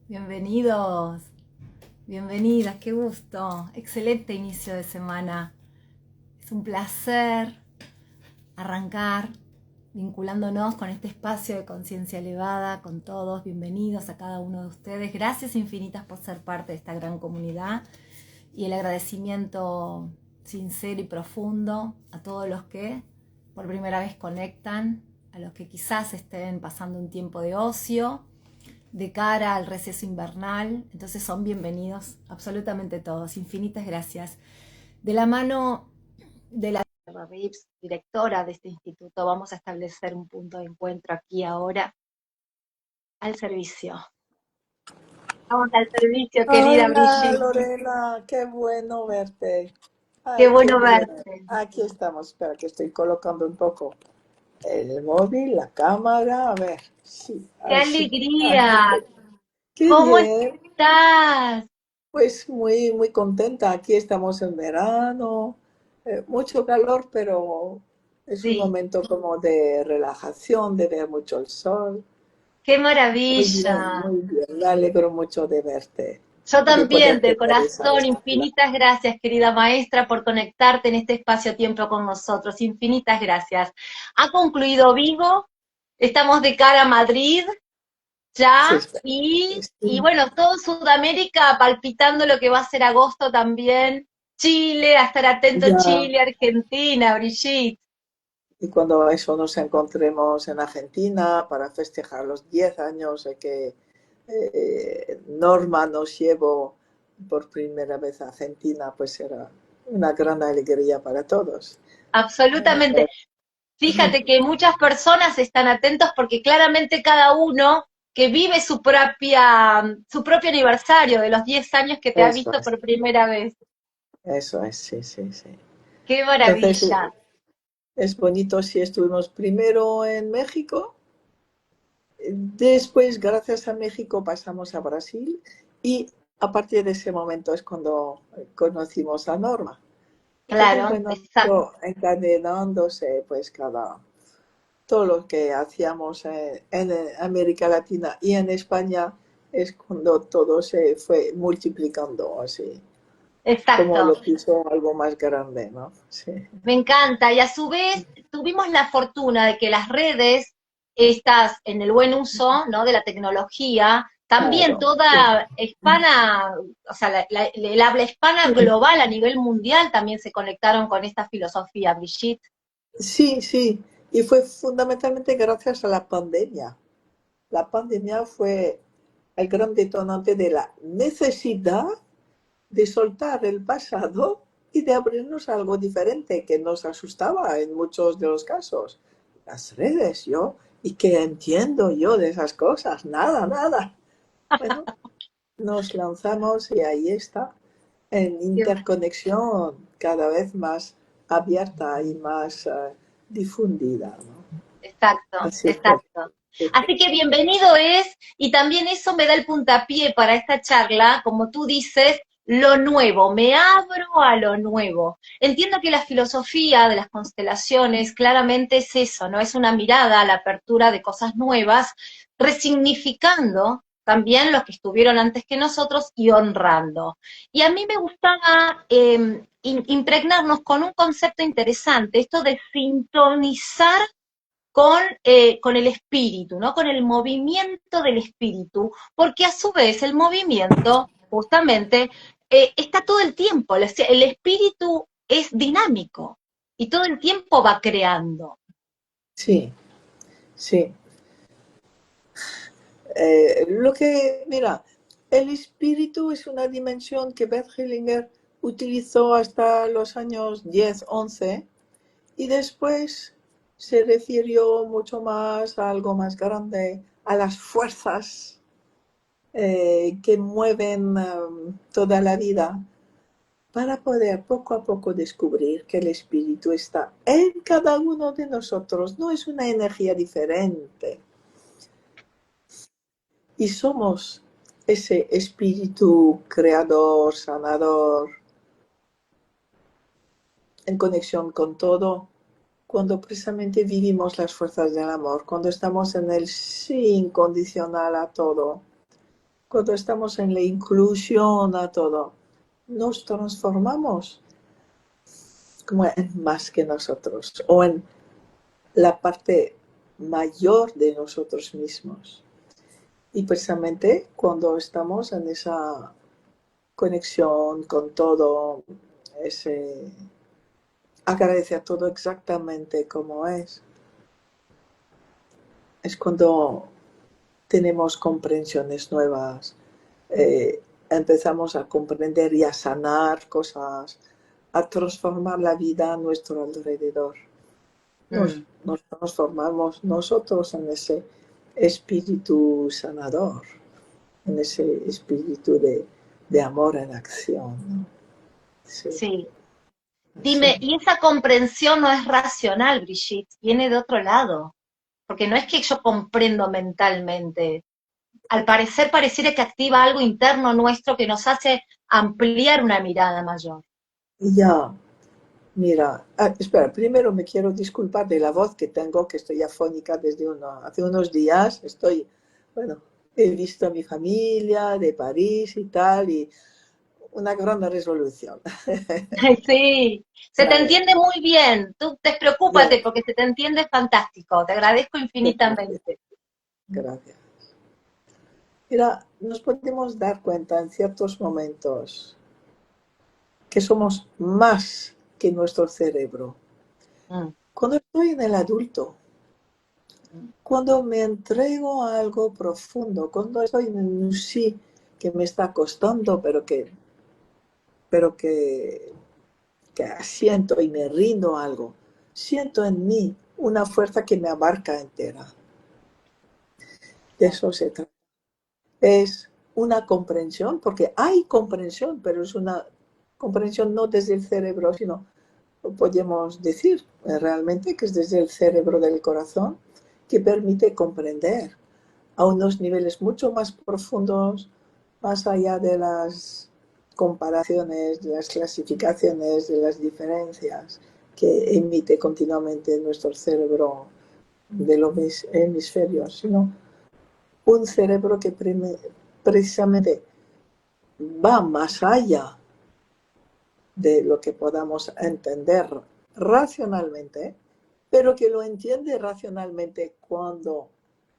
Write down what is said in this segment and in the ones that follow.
Bienvenidos, bienvenidas, qué gusto. Excelente inicio de semana. Es un placer arrancar vinculándonos con este espacio de conciencia elevada, con todos. Bienvenidos a cada uno de ustedes. Gracias infinitas por ser parte de esta gran comunidad y el agradecimiento sincero y profundo a todos los que por primera vez conectan, a los que quizás estén pasando un tiempo de ocio de cara al receso invernal. Entonces son bienvenidos absolutamente todos. Infinitas gracias. De la mano de la Rips, directora de este instituto, vamos a establecer un punto de encuentro aquí ahora al servicio. Vamos al servicio, querida Hola Brigitte. Lorena, qué bueno verte. Qué Ay, qué bueno bien. verte. Aquí estamos. Espera que estoy colocando un poco el móvil, la cámara. A ver, sí, ¡Qué así. alegría! Qué ¿Cómo bien. estás? Pues muy, muy contenta. Aquí estamos en verano. Mucho calor, pero es un Sí, momento como de relajación, de ver mucho el sol. qué maravilla. Muy bien. Me alegro mucho de verte Yo y de también, poder de tener esa corazón, charla. infinitas gracias, querida maestra, por conectarte en este espacio-tiempo con nosotros. Infinitas gracias. Ha concluido Vigo, estamos de cara a Madrid Sí, ya espera. y Sí. bueno, todo Sudamérica palpitando lo que va a ser agosto también. Chile, a estar atento Ya, Chile, Argentina, Brigitte. y cuando eso nos encontremos en Argentina para festejar los 10 años de que Norma nos llevó por primera vez a Argentina, pues será una gran alegría para todos. Absolutamente. Fíjate que muchas personas están atentos porque claramente cada uno que vive su propio aniversario de los 10 años que te ha Eso visto por primera vez. sí, sí, sí. ¡Qué Entonces, maravilla! es bonito si estuvimos primero en México, después, gracias a México, pasamos a Brasil y a partir de ese momento es cuando conocimos a Norma. Entonces, Claro, bueno, exacto. encadenándose pues todo lo que hacíamos en América Latina y en España es cuando todo se fue multiplicando así, como Exacto. lo quiso algo más grande, ¿no? Sí, Me encanta. Y a su vez tuvimos la fortuna de que las redes, estas en el buen uso, ¿no? De la tecnología, también claro. Sí, toda hispana, o sea, el habla hispana global a nivel mundial también se conectaron con esta filosofía, Brigitte. sí, sí. Y fue fundamentalmente gracias a la pandemia. La pandemia fue el gran detonante de la necesidad de soltar el pasado y de abrirnos a algo diferente que nos asustaba en muchos de los casos. Las redes, yo, ¿y qué entiendo yo de esas cosas? Nada, nada. Bueno, nos lanzamos y ahí está, en interconexión cada vez más abierta y más difundida, ¿no? Exacto, Así que, exacto. Así que bienvenido es, y también eso me da el puntapié para esta charla, como tú dices, lo nuevo, me abro a lo nuevo. Entiendo que la filosofía de las constelaciones claramente es eso, ¿no? Es una mirada a la apertura de cosas nuevas, resignificando también los que estuvieron antes que nosotros y honrando. Y a mí me gustaba impregnarnos con un concepto interesante, esto de sintonizar con el espíritu, ¿no? Con el movimiento del espíritu, porque a su vez el movimiento, justamente, está todo el tiempo, el espíritu es dinámico y todo el tiempo va creando. sí, sí. Mira, el espíritu es una dimensión que Bert Hellinger utilizó hasta los años 10, 11 y después se refirió mucho más a algo más grande, a las fuerzas que mueven toda la vida para poder poco a poco descubrir que el espíritu está en cada uno de nosotros, no es una energía diferente. Y somos ese espíritu creador, sanador, en conexión con todo, cuando precisamente vivimos las fuerzas del amor, cuando estamos en el sí incondicional a todo, cuando estamos en la inclusión a todo, nos transformamos como en más que nosotros o en la parte mayor de nosotros mismos. Y precisamente cuando estamos en esa conexión con todo, ese agradece a todo exactamente como es cuando tenemos comprensiones nuevas, empezamos a comprender y a sanar cosas, a transformar la vida a nuestro alrededor. Nos transformamos nosotros en ese espíritu sanador, en ese espíritu de amor en acción, ¿no? Sí, Sí. sí. Dime, ¿y esa comprensión no es racional, Brigitte? Viene de otro lado. Porque no es que yo comprendo mentalmente. Al parecer pareciera que activa algo interno nuestro que nos hace ampliar una mirada mayor. Y ya, mira, espera, primero me quiero disculpar de la voz que tengo, que estoy afónica desde hace unos días. Bueno, he visto a mi familia de París y tal, y una gran resolución. Sí, se te Vale, entiende muy bien. Tú ya, despreocúpate porque se te entiende fantástico. Te agradezco gracias, infinitamente. gracias. Mira, nos podemos dar cuenta en ciertos momentos que somos más que nuestro cerebro. Mm, Cuando estoy en el adulto, mm, cuando me entrego a algo profundo, cuando estoy en un sí que me está costando, pero que siento y me rindo a algo, siento en mí una fuerza que me abarca entera. De claro, eso se trata. Es una comprensión, porque hay comprensión, pero es una comprensión no desde el cerebro, sino podemos decir realmente que es desde el cerebro del corazón que permite comprender a unos niveles mucho más profundos, más allá de las comparaciones, de las clasificaciones, de las diferencias que emite continuamente nuestro cerebro de los hemisferios, sino un cerebro que precisamente va más allá de lo que podamos entender racionalmente, pero que lo entiende racionalmente cuando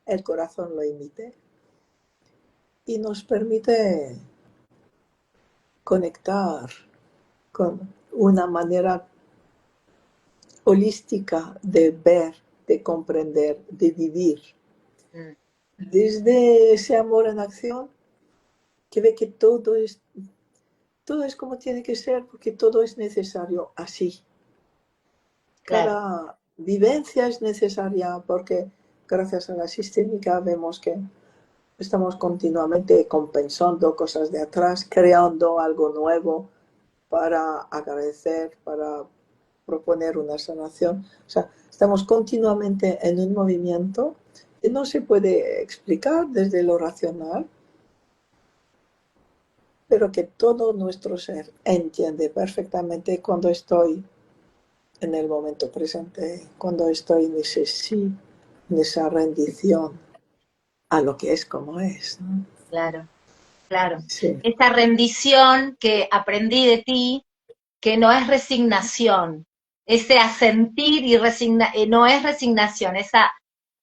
el corazón lo emite y nos permite conectar con una manera holística de ver, de comprender, de vivir. mm, Desde ese amor en acción que ve que todo es como tiene que ser porque todo es necesario así. claro. Cada vivencia es necesaria porque gracias a la sistémica vemos que estamos continuamente compensando cosas de atrás, creando algo nuevo para agradecer, para proponer una sanación. O sea, estamos continuamente en un movimiento que no se puede explicar desde lo racional, pero que todo nuestro ser entiende perfectamente cuando estoy en el momento presente, cuando estoy en ese sí, en esa rendición a lo que es como es, ¿no? Claro, claro. Sí, Esa rendición que aprendí de ti, que no es resignación, ese asentir y no es resignación, esa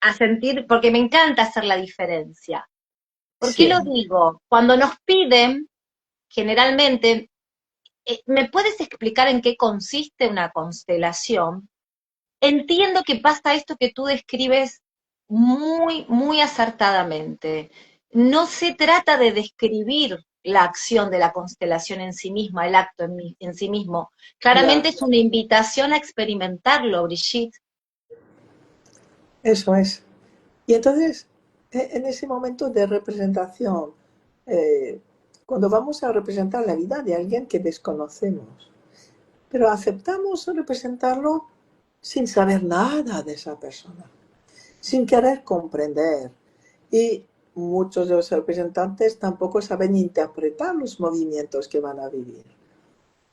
asentir, porque me encanta hacer la diferencia. ¿Por qué lo sí. digo? Cuando nos piden, generalmente, ¿me puedes explicar en qué consiste una constelación? Entiendo que pasa esto que tú describes muy, muy acertadamente. No se trata de describir la acción de la constelación en sí misma, el acto en sí mismo. Ya, Claramente es una invitación a experimentarlo, Brigitte. eso es. Y entonces, en ese momento de representación, eh, cuando vamos a representar la vida de alguien que desconocemos, pero aceptamos representarlo sin saber nada de esa persona, sin querer comprender. Y muchos de los representantes tampoco saben interpretar los movimientos que van a vivir.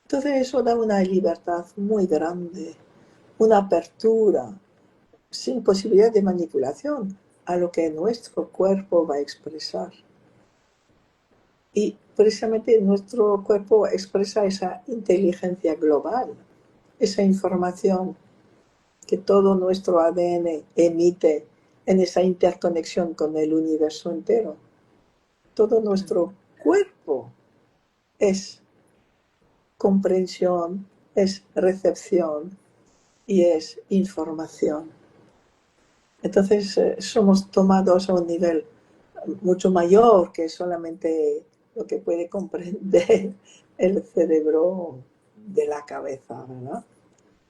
Entonces eso da una libertad muy grande, una apertura sin posibilidad de manipulación a lo que nuestro cuerpo va a expresar. Y precisamente nuestro cuerpo expresa esa inteligencia global, esa información que todo nuestro ADN emite en esa interconexión con el universo entero. Todo nuestro cuerpo es comprensión, es recepción y es información. Entonces somos tomados a un nivel mucho mayor que solamente lo que puede comprender el cerebro de la cabeza, ¿verdad?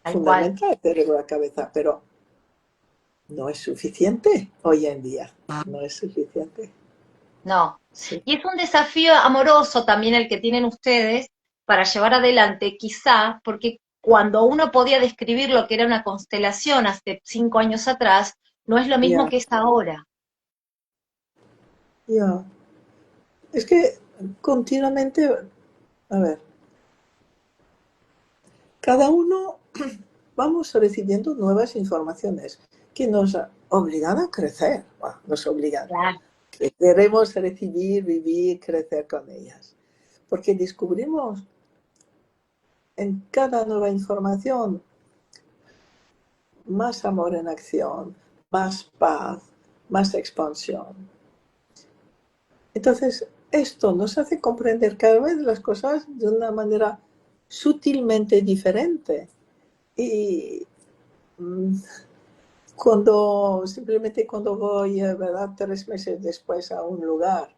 Tal cual. Fundamental el cerebro de la cabeza, pero no es suficiente hoy en día, no es suficiente. No. Sí, Y es un desafío amoroso también el que tienen ustedes para llevar adelante, quizá, porque cuando uno podía describir lo que era una constelación hace 5 años atrás, no es lo mismo ya, que es ahora. ya. Es que continuamente, a ver, cada uno vamos recibiendo nuevas informaciones que nos obligan a crecer, bueno, nos obligan, Claro. que queremos recibir, vivir, crecer con ellas. Porque descubrimos en cada nueva información más amor en acción, más paz, más expansión. Entonces, esto nos hace comprender cada vez las cosas de una manera sutilmente diferente. Y mm, simplemente cuando voy, ¿verdad?, 3 meses después a un lugar,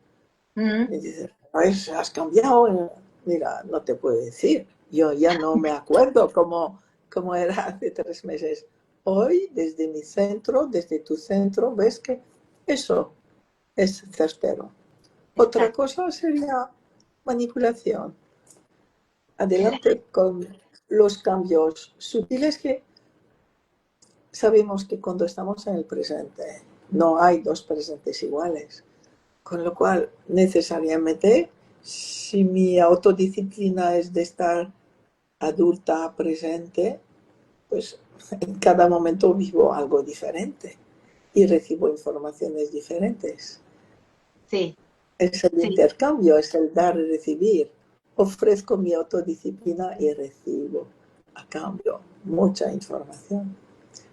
Mm. me dicen, pues has cambiado. Mira, no te puedo decir. Yo ya no me acuerdo cómo era hace 3 meses. Hoy, desde mi centro, desde tu centro, ves que eso es certero. Otra Exacto. cosa sería manipulación. Claro. Adelante con los cambios sutiles que sabemos que cuando estamos en el presente no hay dos presentes iguales. Con lo cual, necesariamente, si mi autodisciplina es de estar adulta, presente, pues en cada momento vivo algo diferente y recibo informaciones diferentes. Sí, Es el sí. intercambio, es el dar y recibir. Ofrezco mi autodisciplina y recibo a cambio mucha información.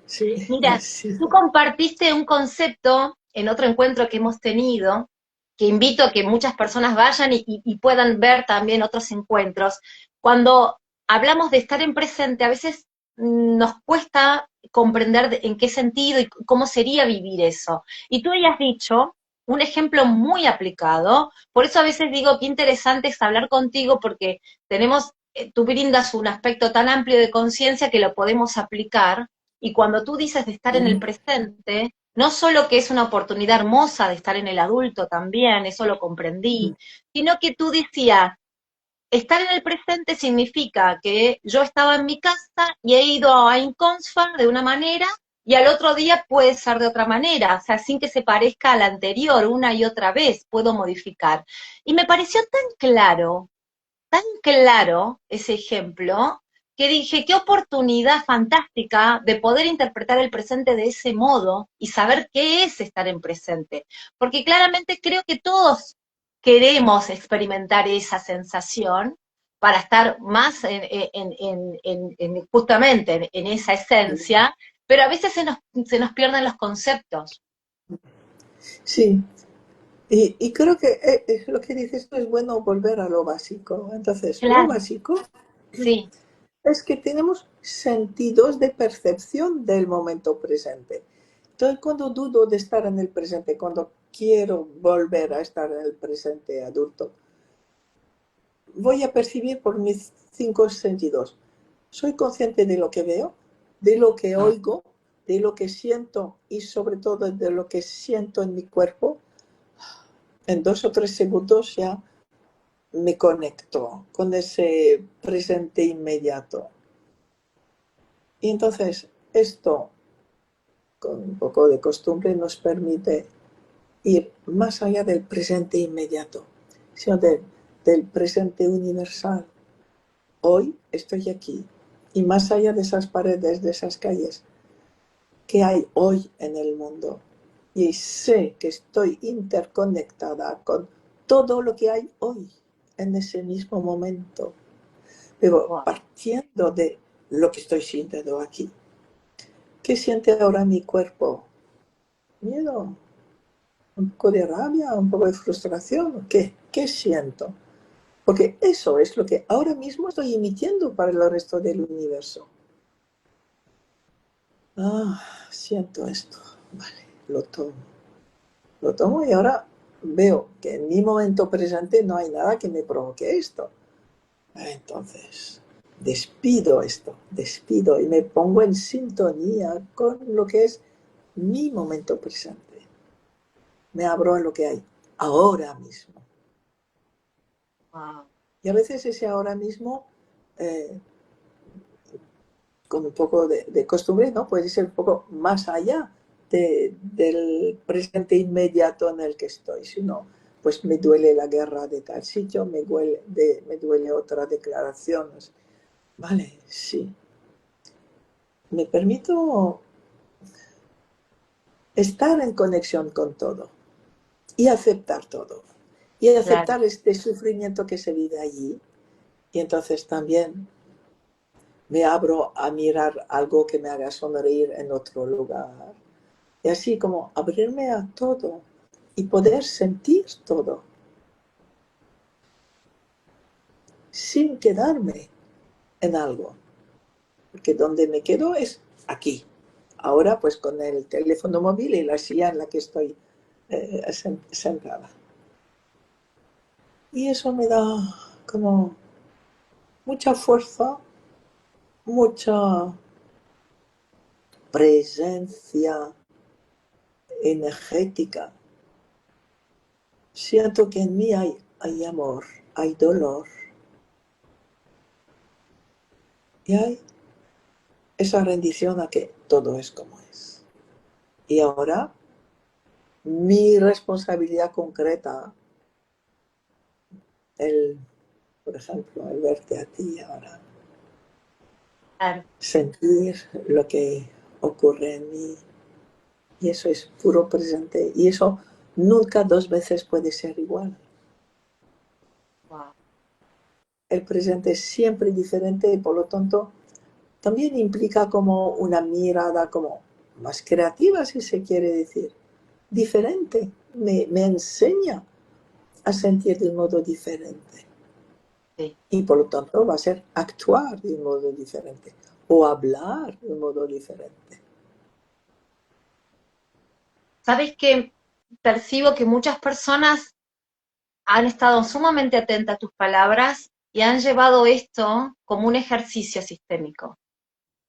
Sí, Mira, sí. tú compartiste un concepto en otro encuentro que hemos tenido, que invito a que muchas personas vayan y puedan ver también otros encuentros. Cuando hablamos de estar en presente, a veces nos cuesta comprender en qué sentido y cómo sería vivir eso. Y tú hayas dicho un ejemplo muy aplicado, por eso a veces digo que interesante es hablar contigo porque tú brindas un aspecto tan amplio de conciencia que lo podemos aplicar y cuando tú dices de estar en el presente, no solo que es una oportunidad hermosa de estar en el adulto también, eso lo comprendí, sino que tú decías, estar en el presente significa que yo estaba en mi casa y he ido a Inconsfa de una manera y al otro día puede ser de otra manera, o sea, sin que se parezca a la anterior, una y otra vez puedo modificar. Y me pareció tan claro ese ejemplo, que dije, qué oportunidad fantástica de poder interpretar el presente de ese modo y saber qué es estar en presente. Porque claramente creo que todos queremos experimentar esa sensación para estar más justamente en esa esencia, pero a veces se nos pierden los conceptos. Sí, y creo que lo que dices tú es bueno volver a lo básico. Entonces, lo Claro, básico sí, es que tenemos sentidos de percepción del momento presente. Entonces, cuando dudo de estar en el presente, cuando quiero volver a estar en el presente adulto, voy a percibir por mis 5 sentidos. Soy consciente de lo que veo, de lo que oigo, de lo que siento y sobre todo de lo que siento en mi cuerpo. En 2 o 3 segundos ya me conecto con ese presente inmediato. Y entonces esto, con un poco de costumbre, nos permite ir más allá del presente inmediato, sino del presente universal. Hoy estoy aquí. Y más allá de esas paredes, de esas calles, ¿qué hay hoy en el mundo? Y sé que estoy interconectada con todo lo que hay hoy, en ese mismo momento. Pero Wow. partiendo de lo que estoy sintiendo aquí, ¿qué siente ahora mi cuerpo? Miedo, un poco de rabia, un poco de frustración. ¿Qué siento? Porque eso es lo que ahora mismo estoy emitiendo para el resto del universo. Siento esto. Vale, lo tomo. Lo tomo y ahora veo que en mi momento presente no hay nada que me provoque esto. Entonces, despido y me pongo en sintonía con lo que es mi momento presente. Me abro a lo que hay ahora mismo. Wow. Y a veces ese ahora mismo, con un poco de costumbre, ¿no? Puede ser un poco más allá del presente inmediato en el que estoy. Si no, pues me duele la guerra de tal sitio, me duele otra declaración. Vale, sí. Me permito estar en conexión con todo y aceptar todo. Y Claro. aceptar este sufrimiento que se vive allí. Y entonces también me abro a mirar algo que me haga sonreír en otro lugar. Y así como abrirme a todo y poder sentir todo sin quedarme en algo. Porque donde me quedo es aquí. Ahora pues con el teléfono móvil y la silla en la que estoy sentada. Y eso me da como mucha fuerza, mucha presencia energética. Siento que en mí hay amor, hay dolor y hay esa rendición a que todo es como es. Y ahora mi responsabilidad concreta, por ejemplo, el verte a ti ahora, Claro. sentir lo que ocurre en mí. Y eso es puro presente. Y eso nunca dos veces puede ser igual. Wow. El presente es siempre diferente y por lo tanto también implica como una mirada como más creativa, si se quiere decir, diferente. Me enseña a sentir de un modo diferente. Sí. Y por lo tanto va a ser actuar de un modo diferente o hablar de un modo diferente. Sabes que percibo que muchas personas han estado sumamente atentas a tus palabras y han llevado esto como un ejercicio sistémico.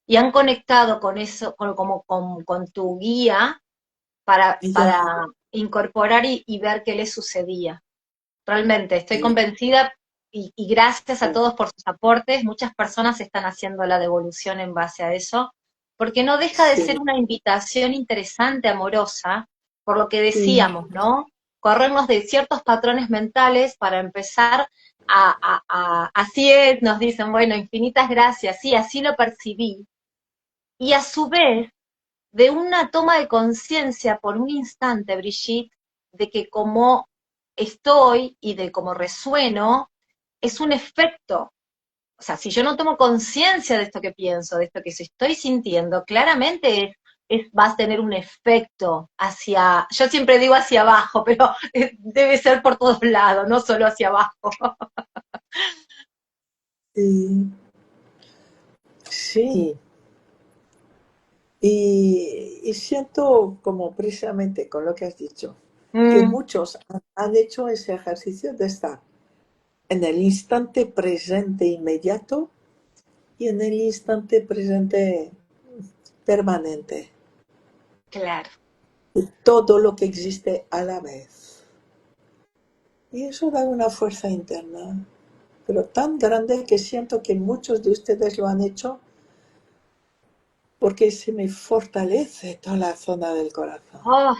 Y han conectado con eso, con tu guía Y ya, para incorporar y ver qué les sucedía. Realmente, estoy y, convencida y gracias a sí, todos por sus aportes. Muchas personas están haciendo la devolución en base a eso, porque no deja de ser sí, una invitación interesante, amorosa, por lo que sí, decíamos, ¿no? Corrernos de ciertos patrones mentales para empezar así es, nos dicen, bueno, infinitas gracias, sí, así lo percibí. Y a su vez, de una toma de conciencia por un instante, Brigitte, de que como estoy y de cómo resueno, es un efecto. O sea, si yo no tomo conciencia de esto que pienso, de esto que estoy sintiendo, claramente va a tener un efecto hacia, yo siempre digo hacia abajo, pero debe ser por todos lados, no solo hacia abajo. sí, sí. Y siento como precisamente con lo que has dicho, que Mm, muchos han hecho ese ejercicio de estar en el instante presente inmediato y en el instante presente permanente. claro. Y todo lo que existe a la vez. Y eso da una fuerza interna, pero tan grande que siento que muchos de ustedes lo han hecho porque se me fortalece toda la zona del corazón. Oh,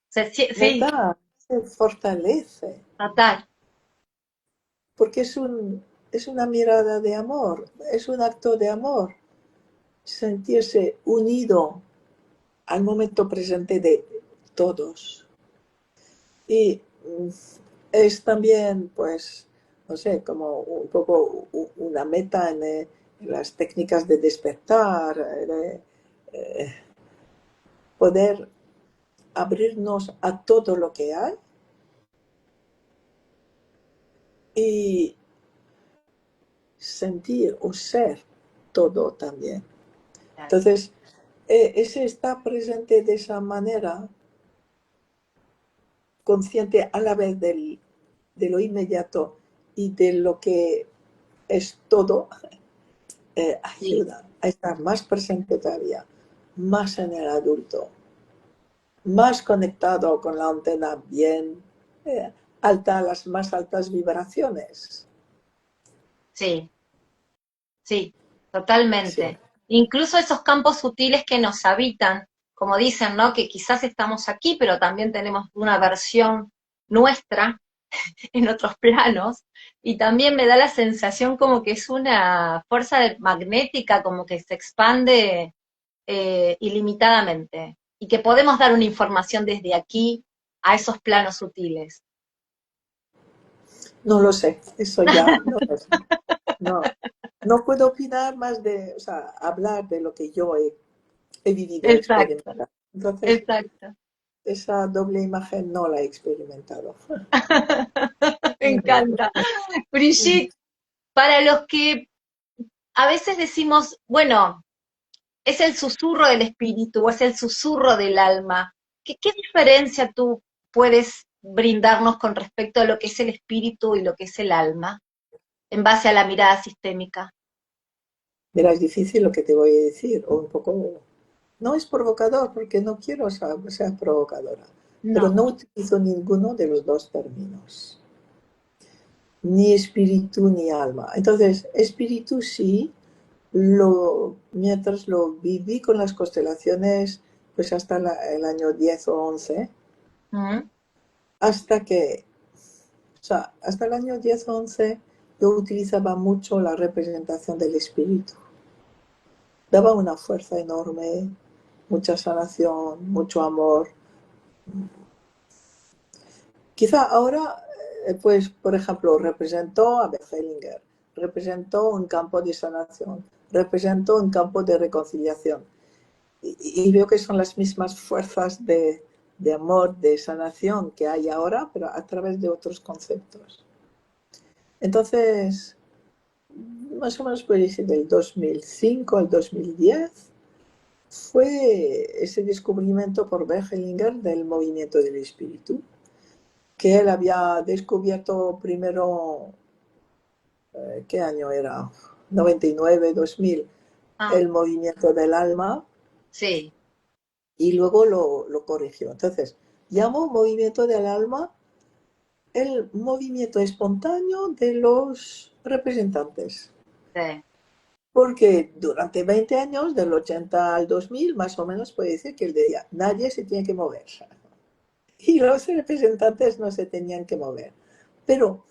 sí, ¿Verdad? Se fortalece. total. Porque es una mirada de amor, es un acto de amor. Sentirse unido al momento presente de todos. Y es también, pues, no sé, como un poco una meta en las técnicas de despertar, eh, poder abrirnos a todo lo que hay y sentir o ser todo también. Claro. Entonces, ese está presente de esa manera, consciente a la vez de lo inmediato y de lo que es todo, Sí, ayuda a estar más presente todavía, más en el adulto, más conectado con la antena bien alta, las más altas vibraciones. sí, sí, Sí. totalmente. Incluso esos campos sutiles que nos habitan, como dicen, ¿no? Que quizás estamos aquí, pero también tenemos una versión nuestra en otros planos, y también me da la sensación como que es una magnética, como que se expande ilimitadamente, y que podemos dar una información desde aquí a esos planos sutiles. No lo sé, eso ya no lo sé. No, no puedo opinar más de, o sea, hablar de lo que yo he vivido, he Exacto, experimentado. Entonces, exacto. esa doble imagen no la he experimentado. Me encanta. Brigitte, para los que a veces decimos, bueno, es el susurro del espíritu o es el susurro del alma, ¿qué diferencia tú puedes brindarnos con respecto a lo que es el espíritu y lo que es el alma en base a la mirada sistémica? Mira, es difícil lo que te voy a decir, o un poco, no es provocador porque no quiero ser provocadora, pero No. no utilizo ninguno de los dos términos, ni espíritu ni alma. Entonces, espíritu sí, mientras lo viví con las constelaciones, pues hasta el año 10 o 11, ¿Mm? hasta que, o sea, hasta el año 10 o 11 yo utilizaba mucho la representación del espíritu. Daba una fuerza enorme, mucha sanación, mucho amor. Quizá ahora, pues, por ejemplo, representó a Befelinger, representó un campo de sanación, representó un campo de reconciliación. Y veo que son las mismas fuerzas de amor, de sanación que hay ahora, pero a través de otros conceptos. Entonces, más o menos puede decir del 2005 al 2010, fue ese descubrimiento por Bechelinger del movimiento del espíritu, que él había descubierto primero, ¿qué año era? 99, 2000, Ah, el movimiento del alma, sí, y luego lo corrigió. Entonces, llamo movimiento del alma el movimiento espontáneo de los representantes. sí. Porque durante 20 años, del 80 al 2000, más o menos, puede decir que él decía, nadie se tiene que mover. Y los representantes no se tenían que mover. Pero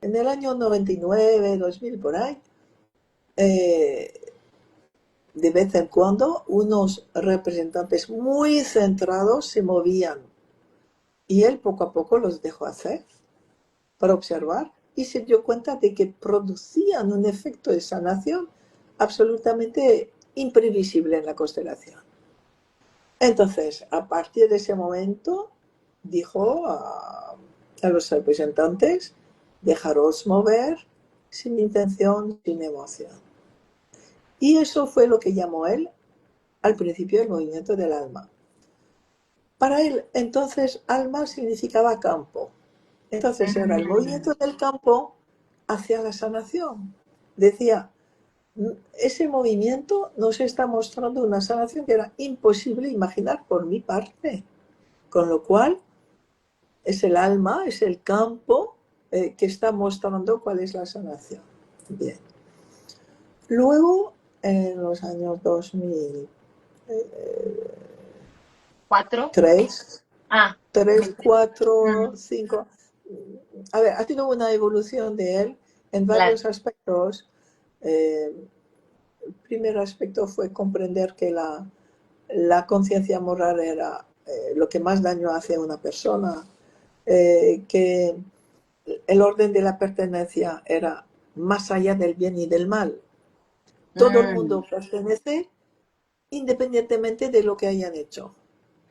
en el año 99, 2000, por ahí, eh, de vez en cuando, unos representantes muy centrados se movían. Y él poco a poco los dejó hacer para observar y se dio cuenta de que producían un efecto de sanación absolutamente imprevisible en la constelación. Entonces, a partir de ese momento, dijo a los representantes, dejaros mover sin intención, sin emoción. Y eso fue lo que llamó él al principio el movimiento del alma. Para él, entonces, alma significaba campo. Entonces era el Mm, movimiento del campo hacia la sanación. Decía, ese movimiento nos está mostrando una sanación que era imposible imaginar por mi parte. Con lo cual, es el alma, es el campo que está mostrando cuál es la sanación. Bien. Luego, en los años 2003, ¿4? Ah, 3, 2003. 4, Mm, 5. A ver, ha sido una evolución de él en claro, varios aspectos. El primer aspecto fue comprender que la conciencia moral era lo que más daño hace a una persona, que el orden de la pertenencia era más allá del bien y del mal. Todo el mundo pertenece independientemente de lo que hayan hecho.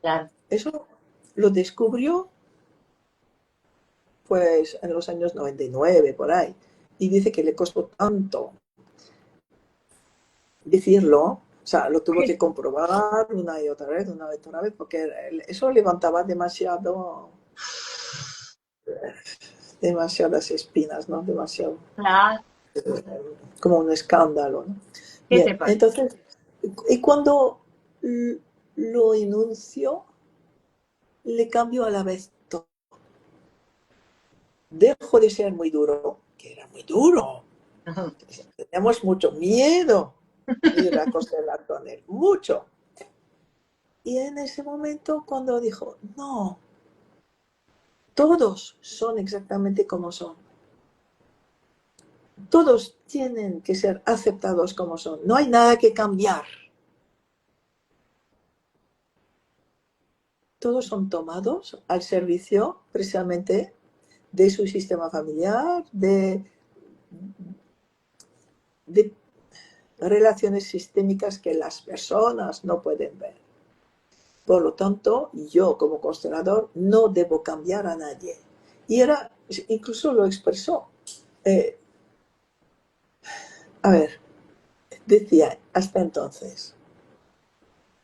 Claro. Eso lo descubrió pues en los años 99, por ahí. Y dice que le costó tanto decirlo, o sea, lo tuvo que comprobar una y otra vez, porque eso levantaba demasiadas espinas, ¿no? Demasiado, Claro. como un escándalo, ¿no? ¿Qué te Bien, parece? entonces, y cuando lo enunció, le cambió a la vez todo. Dejó de ser muy duro, que era muy duro. Teníamos mucho miedo de ir a constelar con él, mucho. Y en ese momento, cuando dijo, no, todos son exactamente como son. Todos tienen que ser aceptados como son. No hay nada que cambiar. Todos son tomados al servicio precisamente de su sistema familiar, de relaciones sistémicas que las personas no pueden ver. Por lo tanto, yo como constelador no debo cambiar a nadie. Y era, incluso lo expresó. Eh, a ver, decía hasta entonces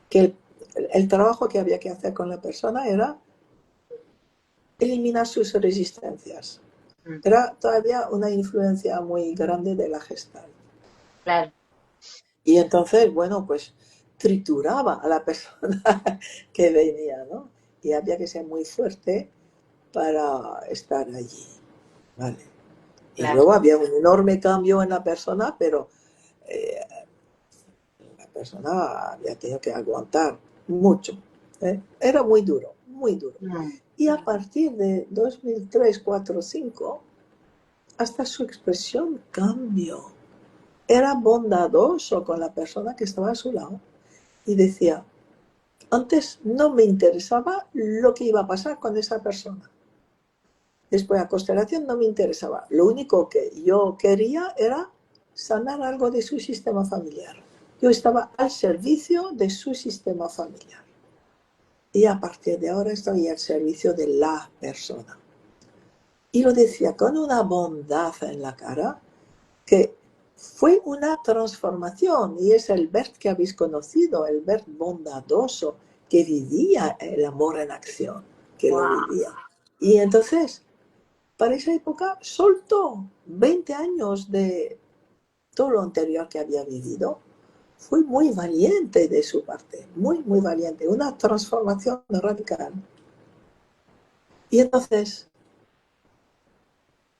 que el trabajo que había que hacer con la persona era eliminar sus resistencias. Era todavía una influencia muy grande de la Gestalt. Claro. Y entonces, bueno, pues trituraba a la persona que venía, ¿no? Y había que ser muy fuerte para estar allí, ¿vale? Y Claro. luego había un enorme cambio en la persona, pero eh, la persona había tenido que aguantar mucho. Era muy duro, muy duro. Y a partir de 2003, 4, 5, hasta su expresión cambió. Era bondadoso con la persona que estaba a su lado y decía, antes no me interesaba lo que iba a pasar con esa persona. Después de la constelación no me interesaba. Lo único que yo quería era sanar algo de su sistema familiar. Yo estaba al servicio de su sistema familiar. Y a partir de ahora estoy al servicio de la persona. Y lo decía con una bondad en la cara que fue una transformación. Y es el Bert que habéis conocido, el Bert bondadoso que vivía el amor en acción, que lo Wow. vivía. Y entonces, para esa época, soltó 20 años de todo lo anterior que había vivido. Fue muy valiente de su parte, muy, muy valiente. Una transformación radical. Y entonces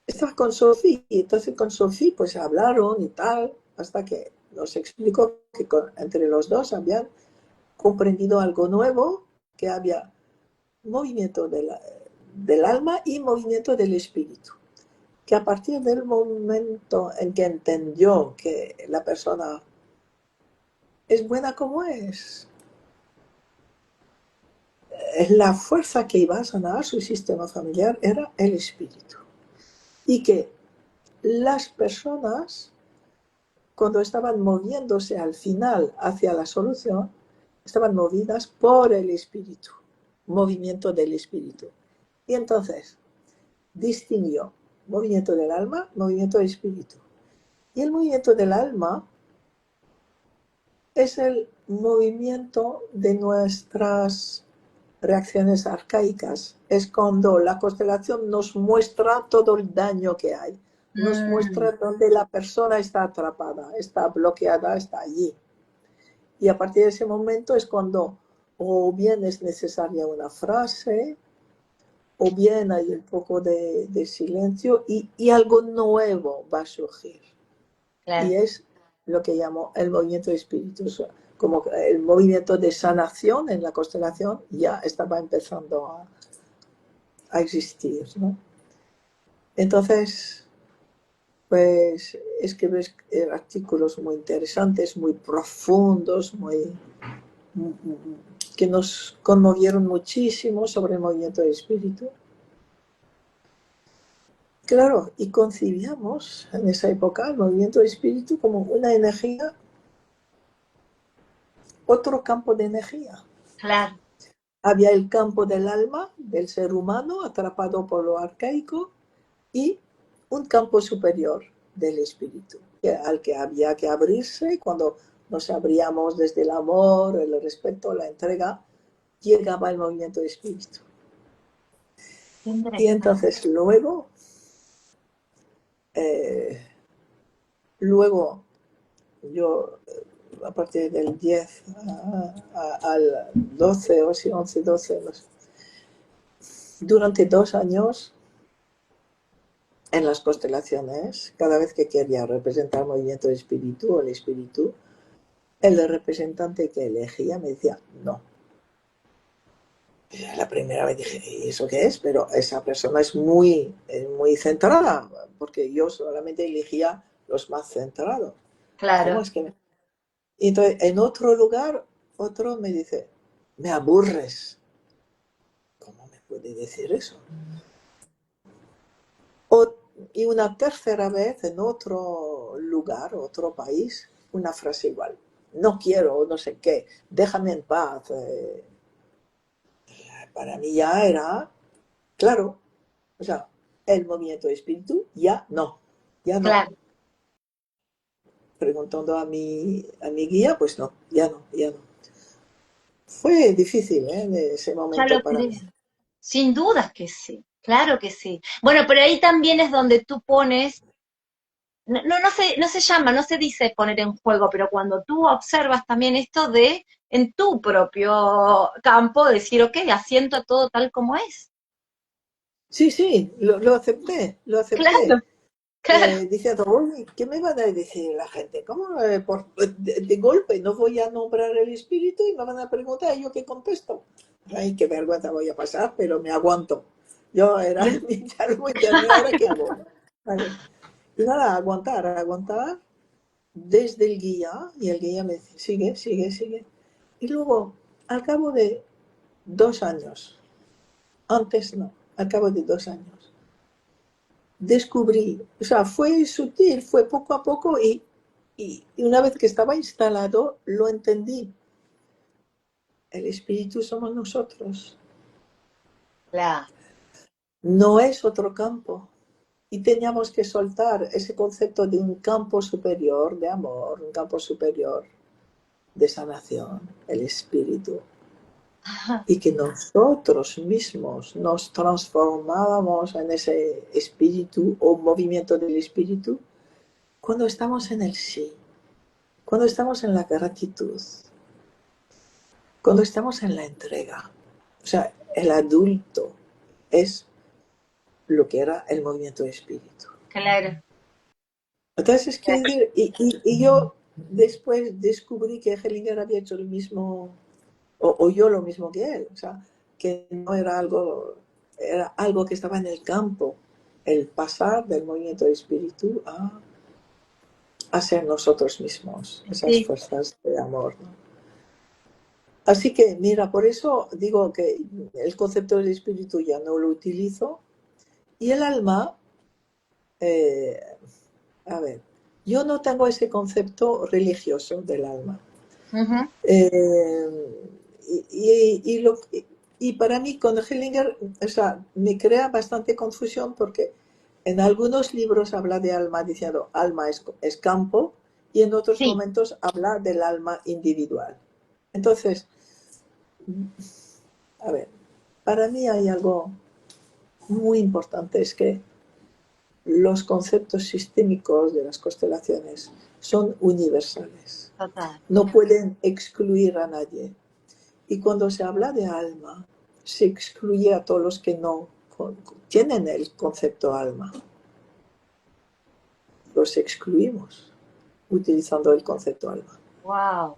estaba con Sofía, y entonces con Sofía pues hablaron y tal, hasta que nos explicó que entre los dos habían comprendido algo nuevo, que había movimiento del alma y movimiento del espíritu. Que a partir del momento en que entendió que la persona es buena como es, la fuerza que iba a sanar su sistema familiar era el espíritu. Y que las personas, cuando estaban moviéndose al final hacia la solución, estaban movidas por el espíritu, movimiento del espíritu. Y entonces distinguió movimiento del alma, movimiento del espíritu. Y el movimiento del alma es el movimiento de nuestras reacciones arcaicas. Es cuando la constelación nos muestra todo el daño que hay, nos muestra dónde la persona está atrapada, está bloqueada, está allí. Y a partir de ese momento es cuando o bien es necesaria una frase, o bien hay un poco de silencio y algo nuevo va a surgir. Claro. Y es lo que llamo el movimiento de espíritus. Como el movimiento de sanación en la constelación ya estaba empezando a existir, ¿no? Entonces, pues escribes artículos muy interesantes, muy profundos, que nos conmovieron muchísimo sobre el movimiento de espíritu. Claro, y concibíamos en esa época el movimiento de espíritu como una energía, otro campo de energía. Claro, Había el campo del alma, del ser humano, atrapado por lo arcaico, y un campo superior del espíritu, al que había que abrirse. Cuando nos abríamos desde el amor, el respeto, la entrega, llegaba el movimiento de espíritu. qué Y interesante. entonces luego yo, a partir del 10 al 12, o si 11, 12, no sé, durante 2 años en las constelaciones, cada vez que quería representar el movimiento de espíritu o el espíritu, el representante que elegía me decía no. La primera vez dije, ¿y eso qué es? Pero esa persona es muy centrada, porque yo solamente elegía los más centrados. ¿Cómo Claro, es que? Y entonces, en otro lugar, otro me dice, me aburres. ¿Cómo me puede decir eso? O, y una tercera vez en otro lugar, otro país, una frase igual. No quiero, no sé qué, déjame en paz. Para mí ya era claro, o sea, el movimiento de espíritu ya no, ya no. claro. Preguntando a mi guía, pues no, ya no, ya no. Fue difícil, ¿eh? Ese Ya momento lo para creo. mí. Sin dudas que sí, claro que sí. Bueno, pero ahí también es donde tú pones, no se llama, no se dice poner en juego, pero cuando tú observas también esto de en tu propio campo decir, ok, asiento a todo tal como es. Sí, sí, lo acepté, lo Claro, acepté. claro, Diciendo, oye, ¿qué me van a decir la gente? ¿Cómo de golpe no voy a nombrar el espíritu y me van a preguntar? ¿Y yo qué contesto? Ay, qué vergüenza voy a pasar, pero me aguanto. Yo era mi diálogo interno, ¿ahora qué hago? Vale. Y nada, aguantar, aguantar desde el guía, y el guía me dice, sigue, sigue, sigue. Y luego, al cabo de 2 años, antes no, al cabo de 2 años, descubrí, o sea, fue sutil, fue poco a poco y una vez que estaba instalado, lo entendí. El espíritu somos nosotros, claro. no es otro campo. Y teníamos que soltar ese concepto de un campo superior de amor, un campo superior de sanación, el espíritu. Y que nosotros mismos nos transformábamos en ese espíritu o movimiento del espíritu cuando estamos en el sí, cuando estamos en la gratitud, cuando estamos en la entrega. O sea, el adulto es lo que era el movimiento de espíritu. Claro. Entonces, quiero decir, y yo después descubrí que Hellinger había hecho lo mismo, o yo lo mismo que él, o sea, que no era algo, era algo que estaba en el campo, el pasar del movimiento de espíritu a ser nosotros mismos, esas Sí, fuerzas de amor, ¿no? Así que, mira, por eso digo que el concepto del espíritu ya no lo utilizo. Y el alma, eh, a ver, yo no tengo ese concepto religioso del alma. ujú, Eh, y para mí con Hellinger, o sea, me crea bastante confusión porque en algunos libros habla de alma diciendo alma es campo y en otros sí, momentos habla del alma individual. Entonces, a ver, para mí hay algo muy importante, es que los conceptos sistémicos de las constelaciones son universales, total. no pueden excluir a nadie. Y cuando se habla de alma, se excluye a todos los que no tienen el concepto alma. Los excluimos utilizando el concepto alma. Wow.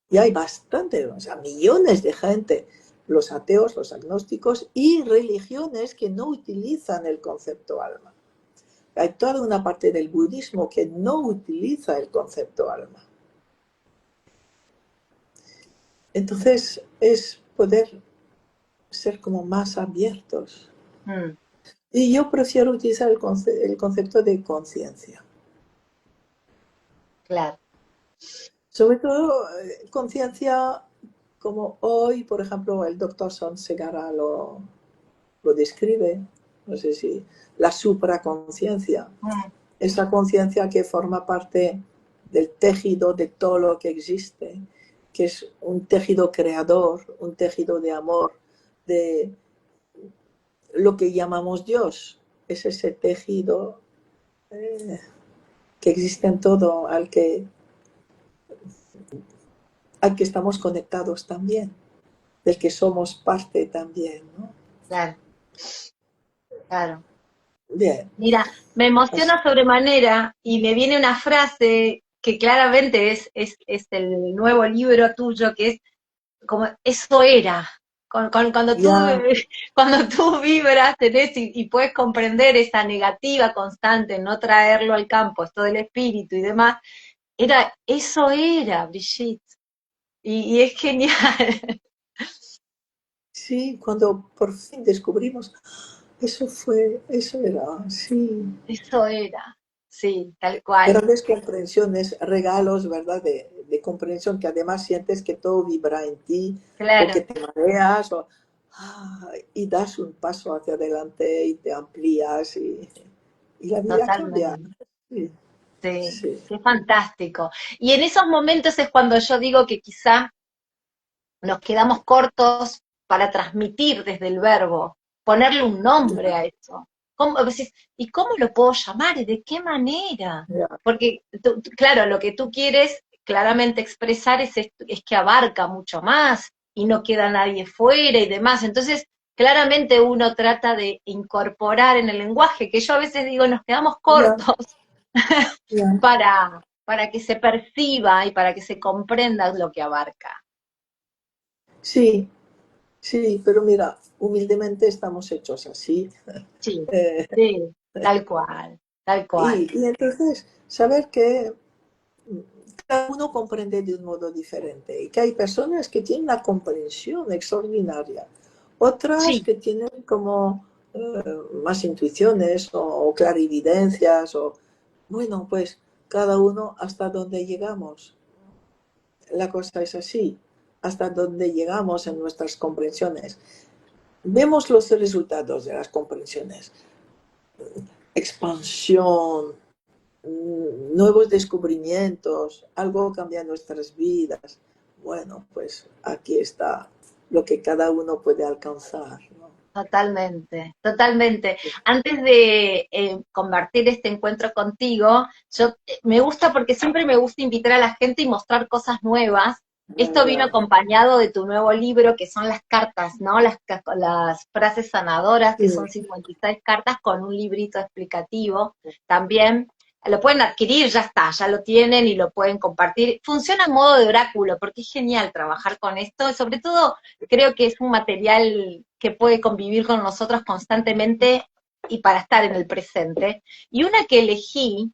Y hay bastante, o sea, millones de gente, los ateos, los agnósticos y religiones que no utilizan el concepto alma. Hay toda una parte del budismo que no utiliza el concepto alma. Entonces es poder ser como más abiertos. Y yo prefiero utilizar el concepto de conciencia. Claro. Sobre todo, conciencia como hoy, por ejemplo, el doctor Segara lo describe, no sé si, la supraconciencia, Mm, esa conciencia que forma parte del tejido de todo lo que existe, que es un tejido creador, un tejido de amor, de lo que llamamos Dios. Es ese tejido que existe en todo, al que estamos conectados también, del que somos parte también, ¿no? claro, claro. Bien. Mira, me Así, emociona sobremanera y me viene una frase que claramente es el nuevo libro tuyo, que es como, eso era. Cuando tú, ya, cuando tú vibras, tenés y puedes comprender esa negativa constante, no traerlo al campo, esto del espíritu y demás, eso era, Brigitte. Y es genial. sí, cuando por fin descubrimos, eso era, sí. Eso era. Sí, tal cual. Grandes comprensiones, regalos, ¿verdad? De comprensión que además sientes que todo vibra en ti o que Claro, te mareas y das un paso hacia adelante y te amplías y la vida cambia. totalmente. Sí, Sí, sí, qué fantástico. Y en esos momentos es cuando yo digo que quizá nos quedamos cortos para transmitir desde el verbo, ponerle un nombre a eso. ¿Cómo, decís, ¿y cómo lo puedo llamar? ¿Y de qué manera? ya, Porque, claro, lo que tú quieres claramente expresar es que abarca mucho más y no queda nadie fuera y demás. Entonces, claramente uno trata de incorporar en el lenguaje, que yo a veces digo, nos quedamos ya, cortos ya. para que se perciba y para que se comprenda lo que abarca. Sí, sí, pero mira, humildemente estamos hechos así. Sí, Eh, sí, tal cual, tal cual. y entonces, saber que cada uno comprende de un modo diferente y que hay personas que tienen una comprensión extraordinaria, otras Sí, que tienen como más intuiciones o clarividencias o bueno, pues cada uno hasta donde llegamos. La cosa es así, hasta donde llegamos en nuestras comprensiones. Vemos los resultados de las comprensiones, expansión, nuevos descubrimientos, algo cambia en nuestras vidas. Bueno, pues aquí está lo que cada uno puede alcanzar, ¿no? totalmente, totalmente. Antes de convertir este encuentro contigo, yo me gusta porque siempre me gusta invitar a la gente y mostrar cosas nuevas. Esto vino Ya, acompañado de tu nuevo libro, que son las cartas, ¿no? Las frases sanadoras, que sí, son 56 cartas con un librito explicativo también. Lo pueden adquirir, ya está, ya lo tienen y lo pueden compartir. Funciona a modo de oráculo, porque es genial trabajar con esto, sobre todo creo que es un material que puede convivir con nosotros constantemente y para estar en el presente. Y una que elegí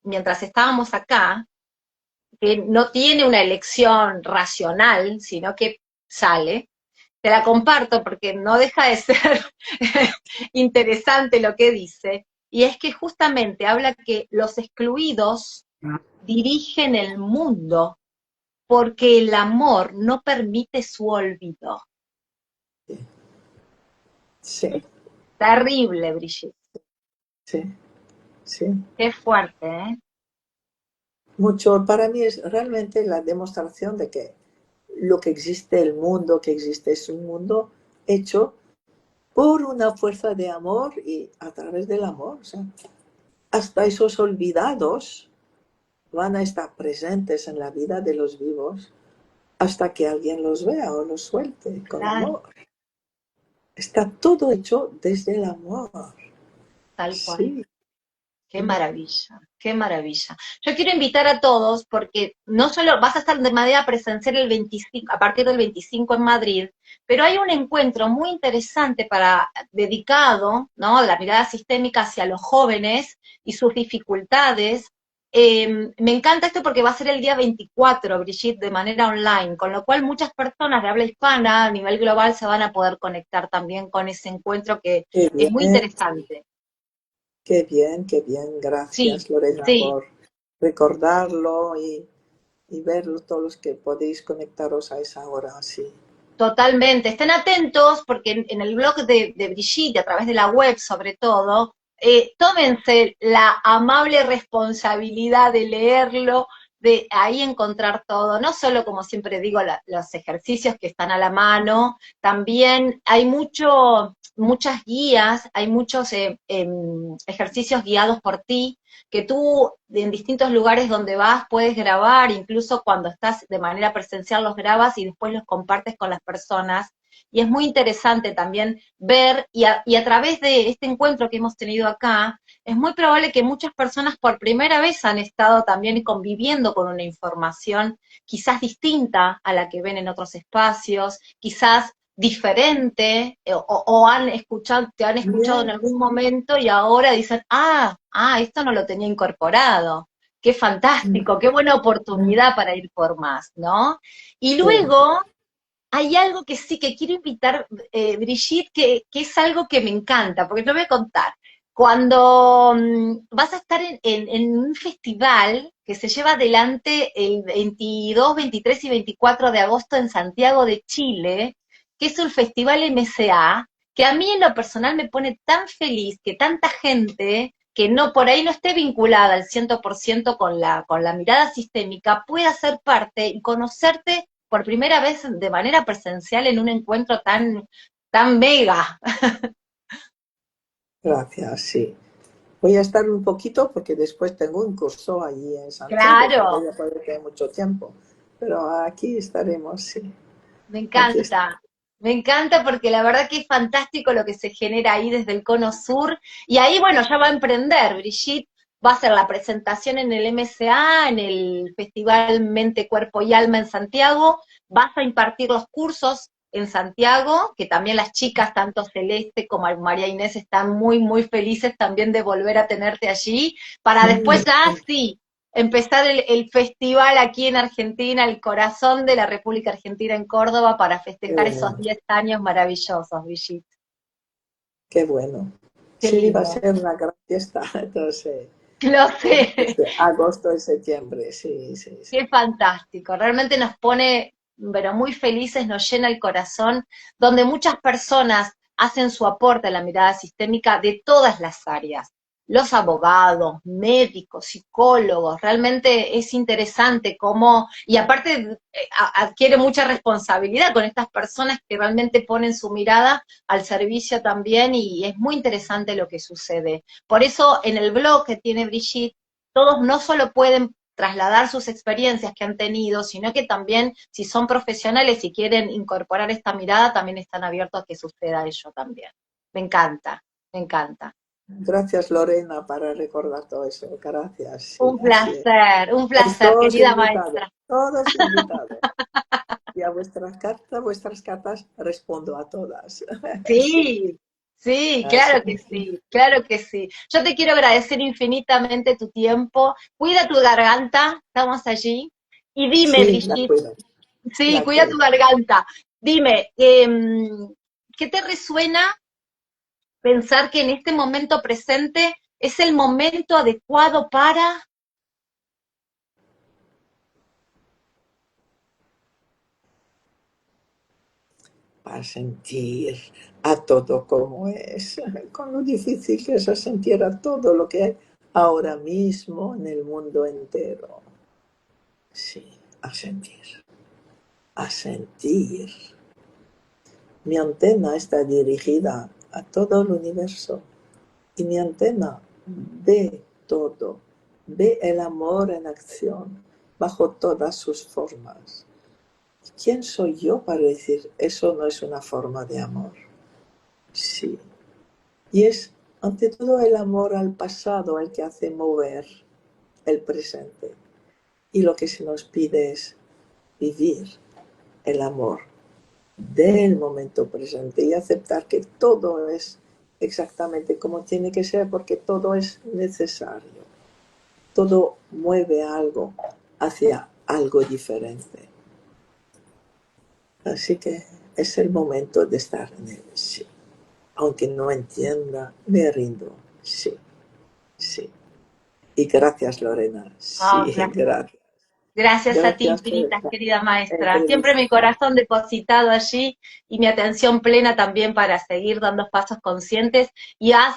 mientras estábamos acá, que no tiene una elección racional, sino que sale, te la comparto porque no deja de ser interesante lo que dice, y es que justamente habla que los excluidos dirigen el mundo porque el amor no permite su olvido. sí, Terrible, Brigitte. sí, sí. Qué fuerte, ¿eh? Mucho, para mí es realmente la demostración de que lo que existe, el mundo que existe, es un mundo hecho por una fuerza de amor y a través del amor. O sea, hasta esos olvidados van a estar presentes en la vida de los vivos hasta que alguien los vea o los suelte con Claro, amor. Está todo hecho desde el amor. tal cual. Sí, Qué maravilla, qué maravilla. Yo quiero invitar a todos porque no solo vas a estar de manera presencial el 25, a partir del 25 en Madrid, pero hay un encuentro muy interesante dedicado, ¿no? De la mirada sistémica hacia los jóvenes y sus dificultades. me encanta esto porque va a ser el día 24, Brigitte, de manera online, con lo cual muchas personas de habla hispana a nivel global se van a poder conectar también con ese encuentro que Qué es muy bien, interesante. qué bien, qué bien. Sí, Gracias, Lorena, sí, por recordarlo y verlo todos los que podéis conectaros a esa hora, sí. totalmente. Estén atentos porque en el blog de Brigitte, a través de la web sobre todo, tómense la amable responsabilidad de leerlo, de ahí encontrar todo, no solo como siempre digo, los ejercicios que están a la mano, también hay muchas guías, hay muchos ejercicios guiados por ti, que tú en distintos lugares donde vas puedes grabar, incluso cuando estás de manera presencial los grabas y después los compartes con las personas. Y es muy interesante también ver, y a través de este encuentro que hemos tenido acá, es muy probable que muchas personas por primera vez han estado también conviviendo con una información quizás distinta a la que ven en otros espacios, quizás diferente, o han escuchado, te han escuchado en Bien, algún momento y ahora dicen, esto no lo tenía incorporado. Qué fantástico, qué buena bien, oportunidad para ir por más, ¿no? Y sí. luego hay algo que sí que quiero invitar, Brigitte, que es algo que me encanta, porque te lo voy a contar. Cuando vas a estar en un festival que se lleva adelante el 22, 23 y 24 de agosto en Santiago de Chile, que es un festival MCA, que a mí en lo personal me pone tan feliz que tanta gente que no por ahí no esté vinculada al 100% con la mirada sistémica, pueda ser parte y conocerte por primera vez de manera presencial en un encuentro tan mega. Gracias, sí. Voy a estar un poquito porque después tengo un curso allí en Santiago, no Claro, voy a poder tener mucho tiempo, pero aquí estaremos, sí. me Aquí está. encanta. Me encanta porque la verdad que es fantástico lo que se genera ahí desde el Cono Sur. Y ahí, bueno, ya va a emprender. Brigitte va a hacer la presentación en el MCA, en el Festival Mente, Cuerpo y Alma en Santiago. Vas a impartir los cursos en Santiago, que también las chicas, tanto Celeste como María Inés, están muy, muy felices también de volver a tenerte allí, para después Mm, ya sí empezar el festival aquí en Argentina, el corazón de la República Argentina en Córdoba, para festejar esos bueno, 10 años maravillosos, Brigitte. qué bueno. Qué Sí, va a lindo. ser una gran fiesta, entonces, Lo sé. desde agosto y septiembre, sí, sí, sí. Qué fantástico, realmente nos pone, pero muy felices, nos llena el corazón, donde muchas personas hacen su aporte a la mirada sistémica de todas las áreas. Los abogados, médicos, psicólogos, realmente es interesante cómo, y aparte adquiere mucha responsabilidad con estas personas que realmente ponen su mirada al servicio también y es muy interesante lo que sucede. Por eso en el blog que tiene Brigitte, todos no solo pueden trasladar sus experiencias que han tenido, sino que también, si son profesionales y quieren incorporar esta mirada, también están abiertos a que suceda ello también. Me encanta, me encanta. Gracias, Lorena, para recordar todo eso. Gracias, sí, así es. Un Estáis placer, querida maestra. todos invitados. Y a vuestras cartas respondo a todas. Sí, Sí, sí, así claro que sí, claro que sí. Yo te quiero agradecer infinitamente tu tiempo. Cuida tu garganta, estamos allí. Y dime, sí, la Brigitte, cuido, sí, la cuida tu cuido. garganta. Dime, ¿qué te resuena pensar que en este momento presente es el momento adecuado para... Para sentir a todo como es, con lo difícil que es sentir a todo lo que hay ahora mismo en el mundo entero. Sí, a sentir, a sentir. Mi antena está dirigida a todo el universo y mi antena ve todo, ve el amor en acción bajo todas sus formas. ¿Quién soy yo para decir eso no es una forma de amor? Sí. Y es ante todo el amor al pasado el que hace mover el presente. Y lo que se nos pide es vivir el amor del momento presente y aceptar que todo es exactamente como tiene que ser porque todo es necesario. todo mueve algo hacia algo diferente. Así que es el momento de estar en el sí. Aunque no entienda, me rindo. Sí, sí. Y gracias, Lorena. Ah, Sí, gracias. gracias. Gracias a ti Gracias por infinitas, esta querida maestra. Siempre mi entrevista. corazón depositado allí y mi atención plena también para seguir dando pasos conscientes. Y has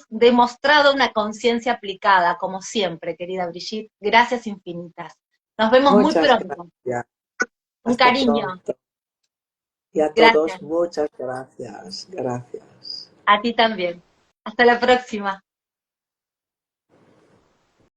demostrado una conciencia aplicada, como siempre, querida Brigitte. Gracias infinitas. Nos vemos muy Muchas pronto. gracias. Un Hasta cariño. pronto. Y a Gracias. todos, muchas gracias. Gracias. A ti también. Hasta la próxima.